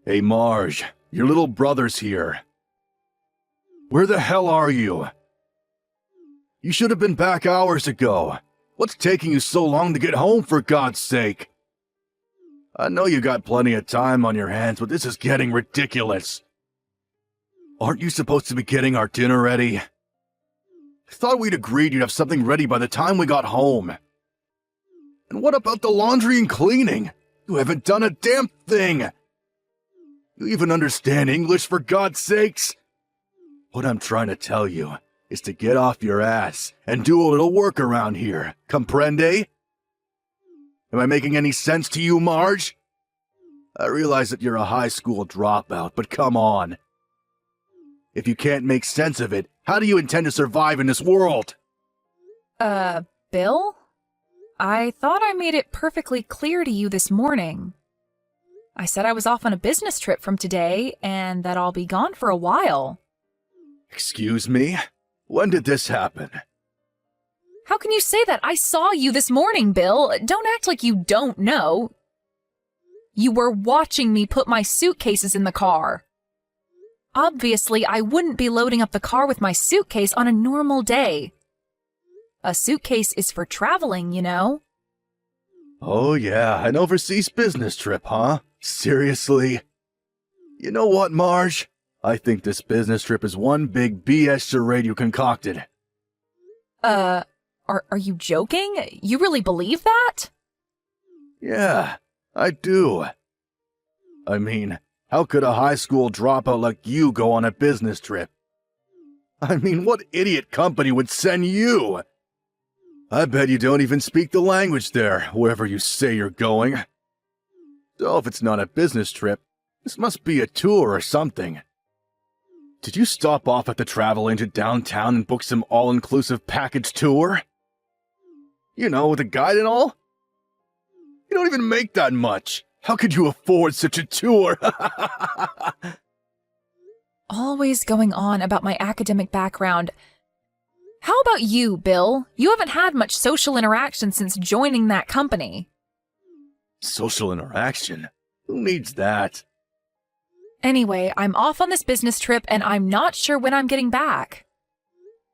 Hey Marge, your little brother's here. Where the hell are you? You should have been back hours ago. What's taking you so long to get home, for God's sake? I know you got plenty of time on your hands, but this is getting ridiculous. Aren't you supposed to be getting our dinner ready? I thought we'd agreed you'd have something ready by the time we got home. And what about the laundry and cleaning? You haven't done a damn thing. You even understand English, for God's sakes? What I'm trying to tell you is to get off your ass and do a little work around here. Comprende? Am I making any sense to you, Marge? I realize that you're a high school dropout, but come on. If you can't make sense of it, how do you intend to survive in this world? Bill? I thought I made it perfectly clear to you this morning. I said I was off on a business trip from today, and that I'll be gone for a while. Excuse me? When did this happen? How can you say that? I saw you this morning, Bill. Don't act like you don't know. You were watching me put my suitcases in the car. Obviously, I wouldn't be loading up the car with my suitcase on a normal day. A suitcase is for traveling, you know. Oh yeah, an overseas business trip, huh? Seriously? You know what, Marge? I think this business trip is one big BS charade you concocted. Are you joking? You really believe that? Yeah, I do. I mean, how could a high school dropout like you go on a business trip? I mean, what idiot company would send you? I bet you don't even speak the language there, wherever you say you're going. So if it's not a business trip, this must be a tour or something. Did you stop off at the travel agent downtown and book some all-inclusive package tour? You know, with a guide and all? You don't even make that much. How could you afford such a tour? Always going on about my academic background. How about you, Bill? You haven't had much social interaction since joining that company. Social interaction? Who needs that? Anyway, I'm off on this business trip and I'm not sure when I'm getting back.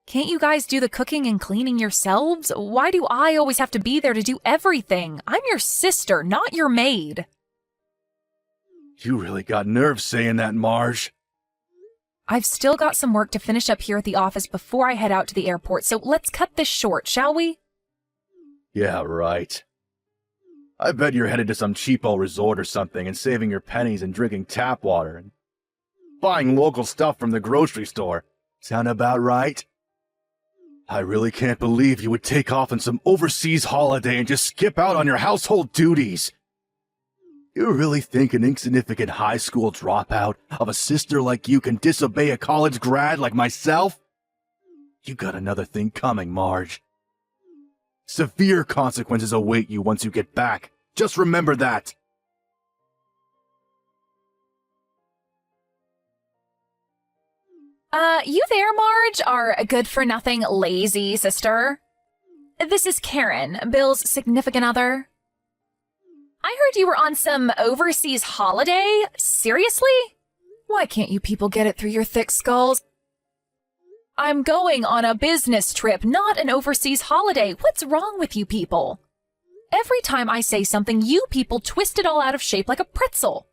Can't you guys do the cooking and cleaning yourselves? Why do I always have to be there to do everything? I'm your sister, not your maid. You really got nerve saying that, Marge. I've still got some work to finish up here at the office before I head out to the airport, so let's cut this short, shall we? Yeah, right. I bet you're headed to some cheapo resort or something and saving your pennies and drinking tap water and buying local stuff from the grocery store. Sound about right? I really can't believe you would take off on some overseas holiday and just skip out on your household duties. You really think an insignificant high school dropout of a sister like you can disobey a college grad like myself? You got another thing coming, Marge. Severe consequences await you once you get back. Just remember that. You there, Marge, our good-for-nothing lazy sister? This is Karen, Bill's significant other. I heard you were on some overseas holiday. Seriously? Why can't you people get it through your thick skulls? I'm going on a business trip, not an overseas holiday. What's wrong with you people? Every time I say something, you people twist it all out of shape like a pretzel.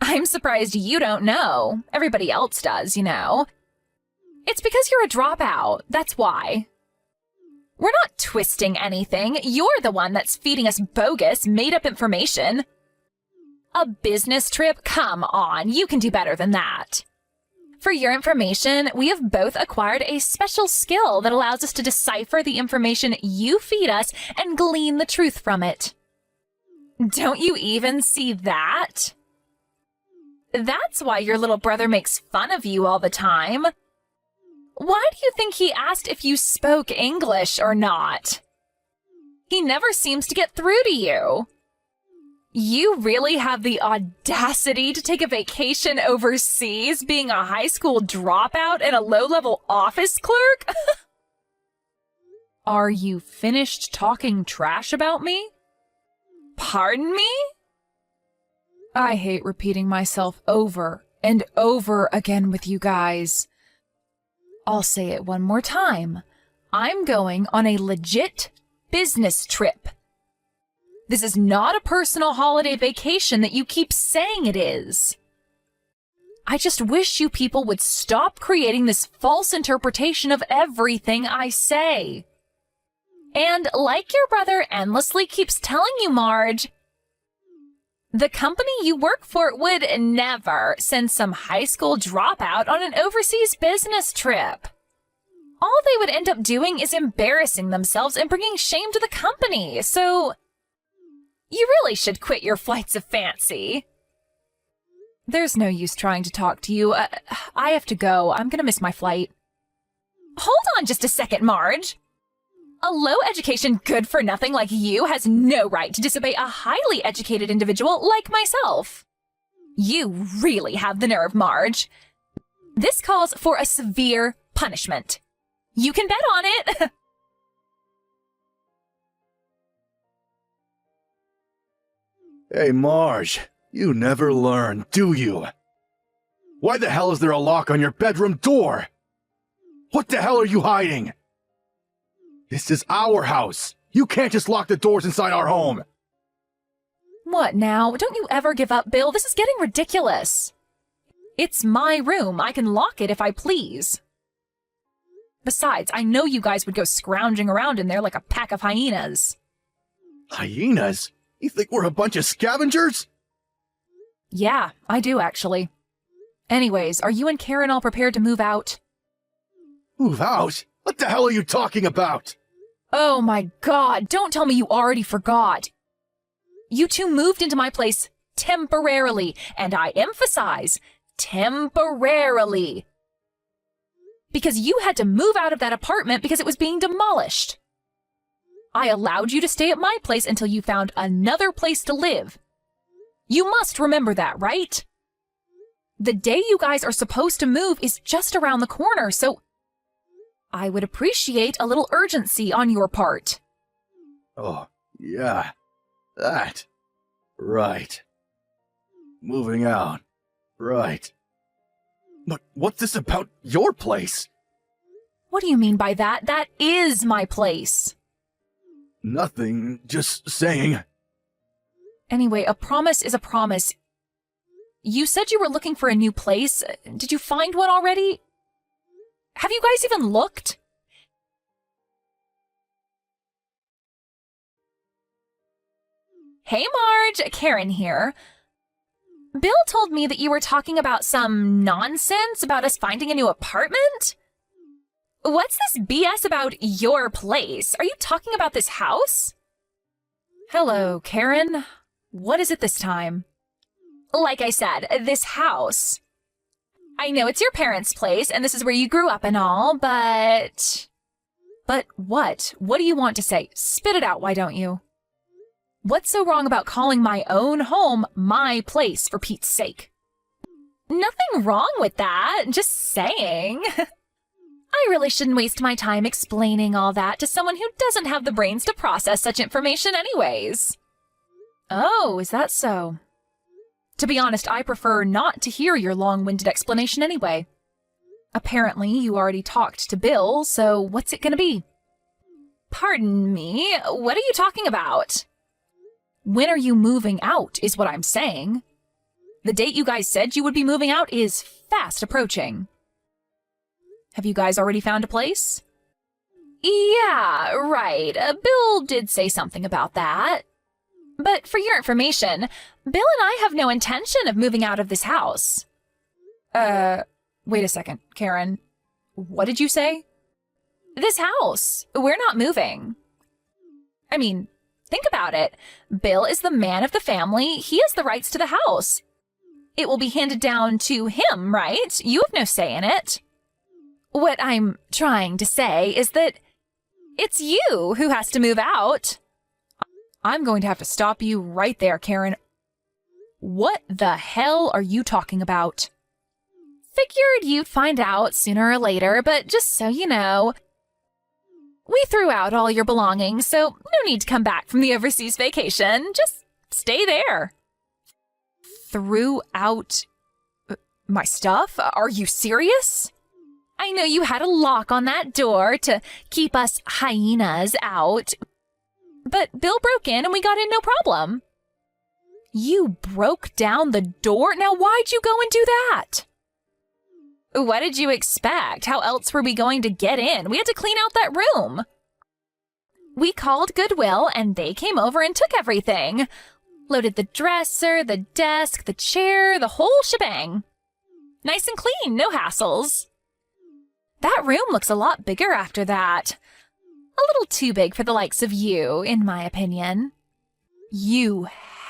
I'm surprised you don't know. Everybody else does, you know. It's because you're a dropout. That's why. We're not twisting anything. You're the one that's feeding us bogus, made-up information. A business trip? Come on, you can do better than that. For your information, we have both acquired a special skill that allows us to decipher the information you feed us and glean the truth from it. Don't you even see that? That's why your little brother makes fun of you all the time. Why do you think he asked if you spoke English or not? He never seems to get through to you. You really have the audacity to take a vacation overseas being a high school dropout and a low-level office clerk? Are you finished talking trash about me? Pardon me? I hate repeating myself over and over again with you guys. I'll say it one more time. I'm going on a legit business trip. This is not a personal holiday vacation that you keep saying it is. I just wish you people would stop creating this false interpretation of everything I say. And like your brother endlessly keeps telling you, Marge, the company you work for would never send some high school dropout on an overseas business trip. All they would end up doing is embarrassing themselves and bringing shame to the company, so you really should quit your flights of fancy. There's no use trying to talk to you. I have to go. I'm gonna miss my flight. Hold on just a second, Marge. A low-education good-for-nothing like you has no right to disobey a highly educated individual like myself. You really have the nerve, Marge. This calls for a severe punishment. You can bet on it. Hey, Marge, you never learn, do you? Why the hell is there a lock on your bedroom door? What the hell are you hiding? This is our house. You can't just lock the doors inside our home. What now? Don't you ever give up, Bill. This is getting ridiculous. It's my room. I can lock it if I please. Besides, I know you guys would go scrounging around in there like a pack of hyenas. Hyenas? You think we're a bunch of scavengers? Yeah, I do actually. Anyways, are you and Karen all prepared to move out? Move out? What the hell are you talking about? Oh my God, don't tell me you already forgot. You two moved into my place temporarily, and I emphasize, temporarily. Because you had to move out of that apartment because it was being demolished. I allowed you to stay at my place until you found another place to live. You must remember that, right? The day you guys are supposed to move is just around the corner, so I would appreciate a little urgency on your part. Oh, yeah. That. Right. Moving out. Right. But what's this about your place? What do you mean by that? That is my place. Nothing, just saying. Anyway, a promise is a promise. You said you were looking for a new place. Did you find one already? Have you guys even looked? Hey Marge, Karen here. Bill told me that you were talking about some nonsense about us finding a new apartment? What's this BS about your place? Are you talking about this house? Hello, Karen. What is it this time? Like I said, this house. I know it's your parents' place, and this is where you grew up and all, but... But what? What do you want to say? Spit it out, why don't you? What's so wrong about calling my own home my place, for Pete's sake? Nothing wrong with that, just saying. I really shouldn't waste my time explaining all that to someone who doesn't have the brains to process such information anyways. Oh, is that so? To be honest, I prefer not to hear your long-winded explanation anyway. Apparently, you already talked to Bill, so what's it gonna be? Pardon me, what are you talking about? When are you moving out, is what I'm saying. The date you guys said you would be moving out is fast approaching. Have you guys already found a place? Yeah, right. Bill did say something about that. But for your information, Bill and I have no intention of moving out of this house. Wait a second, Karen. What did you say? This house. We're not moving. I mean, think about it. Bill is the man of the family. He has the rights to the house. It will be handed down to him, right? You have no say in it. What I'm trying to say is that it's you who has to move out. I'm going to have to stop you right there, Karen. What the hell are you talking about? Figured you'd find out sooner or later, but just so you know, we threw out all your belongings, so no need to come back from the overseas vacation. Just stay there. threw out my stuff? Are you serious? I know you had a lock on that door to keep us hyenas out, but Bill broke in and we got in no problem. You broke down the door? Now why'd you go and do that? What did you expect? How else were we going to get in? We had to clean out that room. We called Goodwill and they came over and took everything. Loaded the dresser, the desk, the chair, the whole shebang. Nice and clean, no hassles. That room looks a lot bigger after that. A little too big for the likes of you, in my opinion. You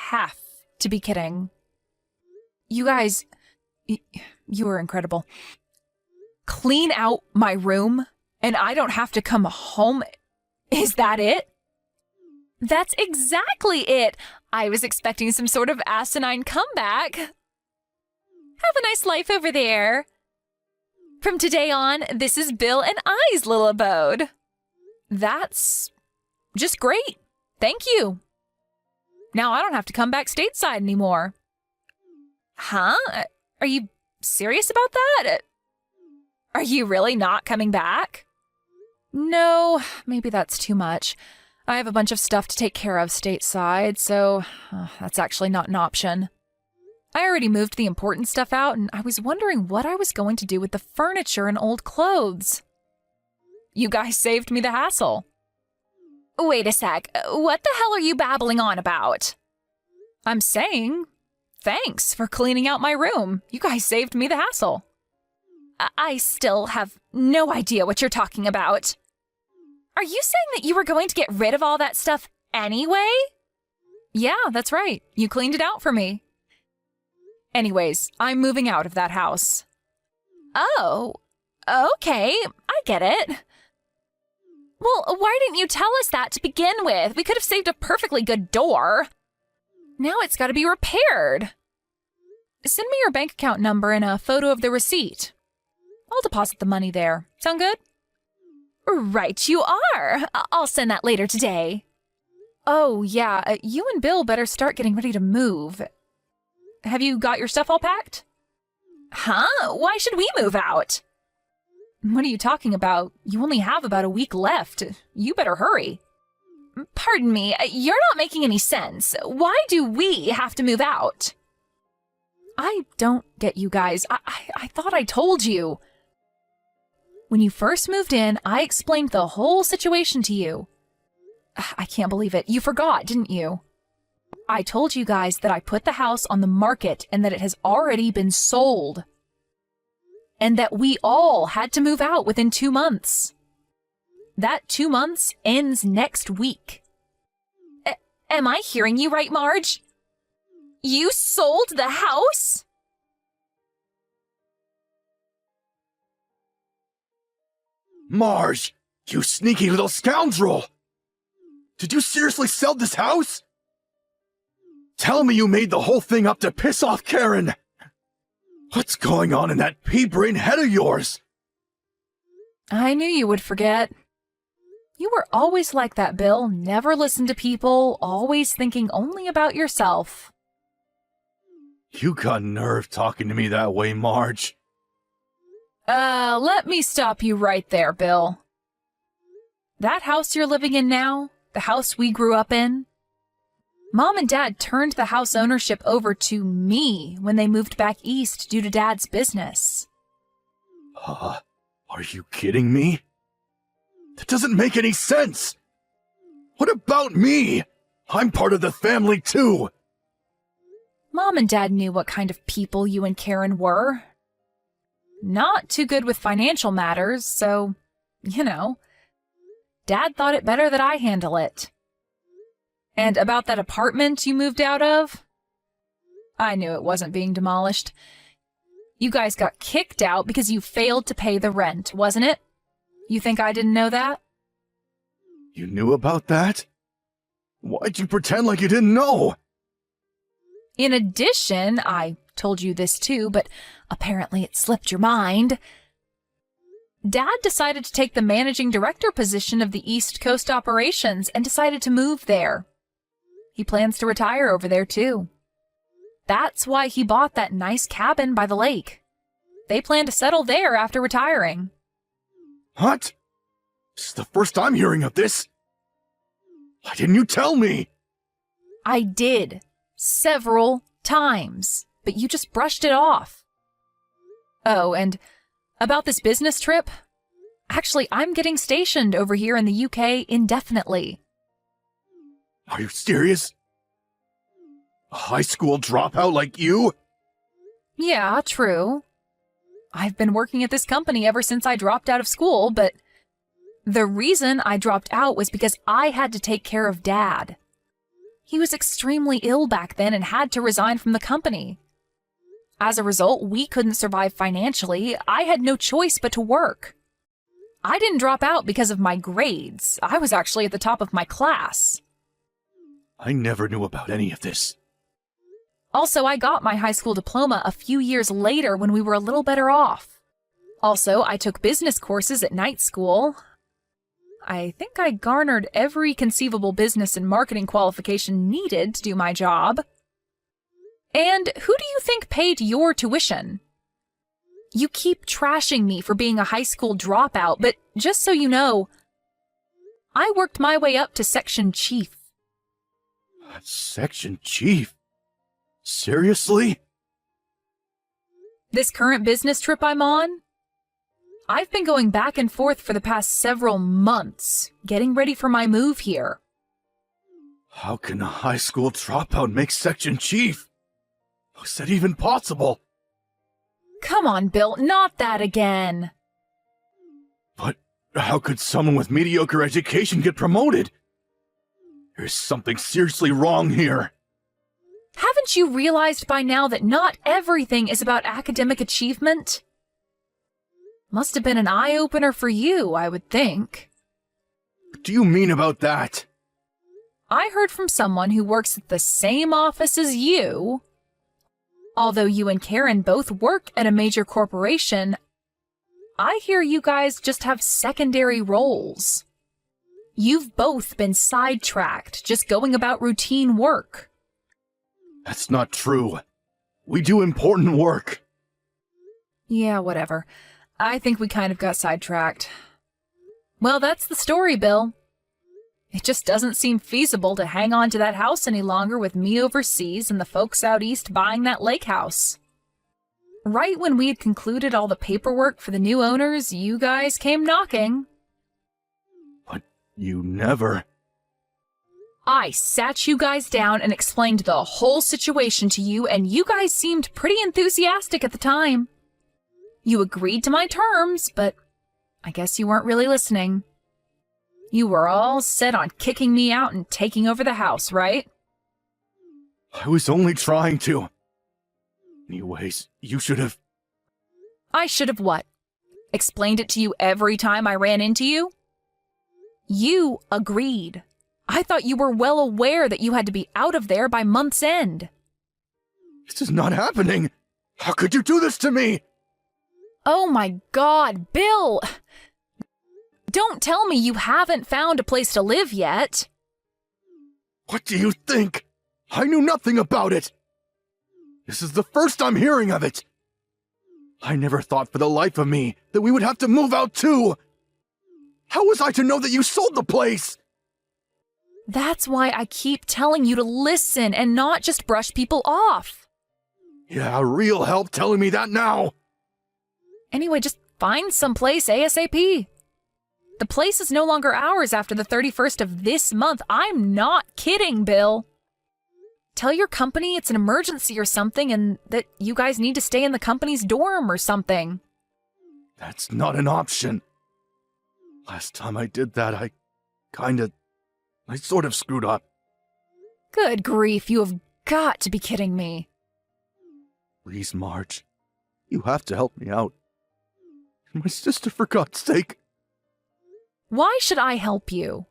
have to be kidding. You guys, you are incredible. Clean out my room and I don't have to come home. Is that it? That's exactly it. I was expecting some sort of asinine comeback. Have a nice life over there. From today on, this is Bill and I's little abode. That's just great. Thank you. Now I don't have to come back stateside anymore. Huh? Are you serious about that? Are you really not coming back? No, maybe that's too much. I have a bunch of stuff to take care of stateside, so that's actually not an option. I already moved the important stuff out, and I was wondering what I was going to do with the furniture and old clothes. You guys saved me the hassle. Wait a sec. What the hell are you babbling on about? I'm saying, thanks for cleaning out my room. You guys saved me the hassle. I still have no idea what you're talking about. Are you saying that you were going to get rid of all that stuff anyway? Yeah, that's right. You cleaned it out for me. Anyways, I'm moving out of that house. Oh, okay. I get it. Well, why didn't you tell us that to begin with? We could have saved a perfectly good door. Now it's got to be repaired. Send me your bank account number and a photo of the receipt. I'll deposit the money there. Sound good? Right you are. I'll send that later today. Oh, yeah. You and Bill better start getting ready to move. Have you got your stuff all packed? Huh? Why should we move out? What are you talking about? You only have about a week left. You better hurry. Pardon me, you're not making any sense. Why do we have to move out? I don't get you guys. I thought I told you. When you first moved in, I explained the whole situation to you. I can't believe it. You forgot, didn't you? I told you guys that I put the house on the market and that it has already been sold. And that we all had to move out within 2 months. That 2 months ends next week. Am I hearing you right, Marge? You sold the house? Marge, you sneaky little scoundrel! Did you seriously sell this house? Tell me you made the whole thing up to piss off Karen! What's going on in that pea-brain head of yours? I knew you would forget. You were always like that, Bill. Never listen to people, always thinking only about yourself. You got nerve talking to me that way, Marge. Let me stop you right there, Bill. That house you're living in now, the house we grew up in, Mom and Dad turned the house ownership over to me when they moved back east due to Dad's business. Are you kidding me? That doesn't make any sense! What about me? I'm part of the family too! Mom and Dad knew what kind of people you and Karen were. Not too good with financial matters, so, Dad thought it better that I handle it. And about that apartment you moved out of? I knew it wasn't being demolished. You guys got kicked out because you failed to pay the rent, wasn't it? You think I didn't know that? You knew about that? Why'd you pretend like you didn't know? In addition, I told you this too, but apparently it slipped your mind. Dad decided to take the managing director position of the East Coast operations and decided to move there. He plans to retire over there too. That's why he bought that nice cabin by the lake. They plan to settle there after retiring. What? This is the first I'm hearing of this. Why didn't you tell me? I did. Several times. But you just brushed it off. Oh, and about this business trip? Actually, I'm getting stationed over here in the UK indefinitely. Are you serious? A high school dropout like you? Yeah, true. I've been working at this company ever since I dropped out of school, but the reason I dropped out was because I had to take care of Dad. He was extremely ill back then and had to resign from the company. As a result, we couldn't survive financially. I had no choice but to work. I didn't drop out because of my grades. I was actually at the top of my class. I never knew about any of this. Also, I got my high school diploma a few years later when we were a little better off. Also, I took business courses at night school. I think I garnered every conceivable business and marketing qualification needed to do my job. And who do you think paid your tuition? You keep trashing me for being a high school dropout, but just so you know, I worked my way up to section chief. Section chief? Seriously? This current business trip I'm on? I've been going back and forth for the past several months, getting ready for my move here. How can a high school dropout make section chief? Is that even possible? Come on, Bill, not that again. But how could someone with mediocre education get promoted? There's something seriously wrong here. Haven't you realized by now that not everything is about academic achievement? Must have been an eye-opener for you, I would think. What do you mean about that? I heard from someone who works at the same office as you. Although you and Karen both work at a major corporation, I hear you guys just have secondary roles. You've both been sidetracked, just going about routine work. That's not true. We do important work. Yeah, whatever. I think we kind of got sidetracked. Well, that's the story, Bill. It just doesn't seem feasible to hang on to that house any longer with me overseas and the folks out east buying that lake house. Right when we had concluded all the paperwork for the new owners, you guys came knocking. But you never... I sat you guys down and explained the whole situation to you, and you guys seemed pretty enthusiastic at the time. You agreed to my terms, but I guess you weren't really listening. You were all set on kicking me out and taking over the house, right? I was only trying to. Anyways, you should have... I should have what? Explained it to you every time I ran into you? You agreed. I thought you were well aware that you had to be out of there by month's end. This is not happening. How could you do this to me? Oh my God, Bill! Don't tell me you haven't found a place to live yet. What do you think? I knew nothing about it. This is the first I'm hearing of it. I never thought for the life of me that we would have to move out too. How was I to know that you sold the place? That's why I keep telling you to listen and not just brush people off. Yeah, real help telling me that now. Anyway, just find someplace ASAP. The place is no longer ours after the 31st of this month. I'm not kidding, Bill. Tell your company it's an emergency or something and that you guys need to stay in the company's dorm or something. That's not an option. Last time I did that, I sort of screwed up. Good grief, you have got to be kidding me. Please, Marge. You have to help me out. My sister, for God's sake. Why should I help you?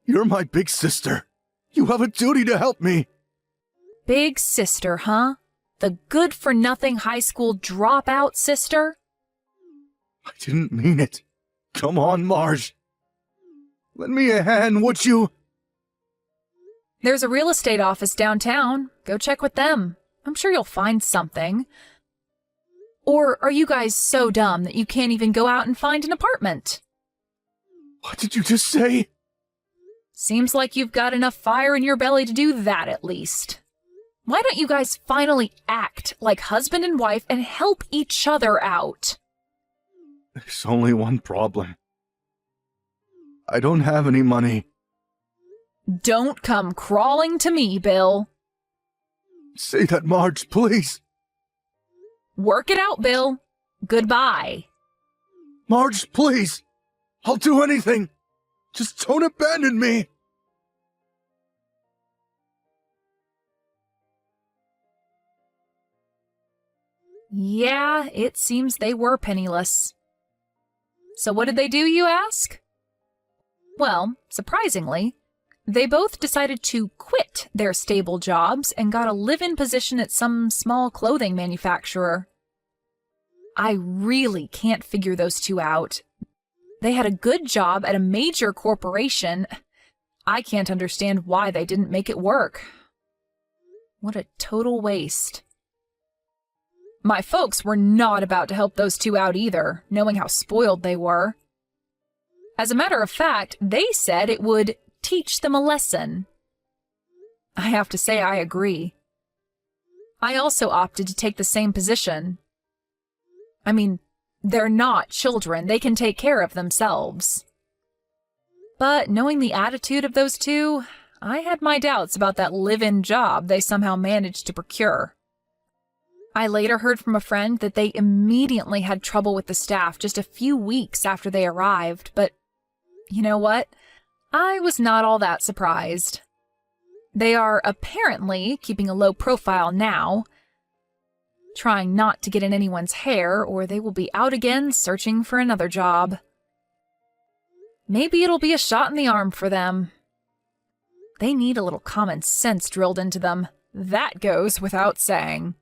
You're my big sister. You have a duty to help me. Big sister, huh? The good-for-nothing high school dropout sister? I didn't mean it. Come on, Marge. Lend me a hand, would you? There's a real estate office downtown. Go check with them. I'm sure you'll find something. Or are you guys so dumb that you can't even go out and find an apartment? What did you just say? Seems like you've got enough fire in your belly to do that at least. Why don't you guys finally act like husband and wife and help each other out? There's only one problem. I don't have any money. Don't come crawling to me, Bill. Say that, Marge, please. Work it out, Bill. Goodbye. Marge, please. I'll do anything. Just don't abandon me. Yeah, it seems they were penniless. So what did they do, you ask? Well, surprisingly, they both decided to quit their stable jobs and got a live-in position at some small clothing manufacturer. I really can't figure those two out. They had a good job at a major corporation. I can't understand why they didn't make it work. What a total waste. My folks were not about to help those two out either, knowing how spoiled they were. As a matter of fact, they said it would teach them a lesson. I have to say I agree. I also opted to take the same position. I mean, they're not children. They can take care of themselves. But knowing the attitude of those two, I had my doubts about that live-in job they somehow managed to procure. I later heard from a friend that they immediately had trouble with the staff just a few weeks after they arrived, but you know what? I was not all that surprised. They are apparently keeping a low profile now, trying not to get in anyone's hair, or they will be out again searching for another job. Maybe it'll be a shot in the arm for them. They need a little common sense drilled into them. That goes without saying.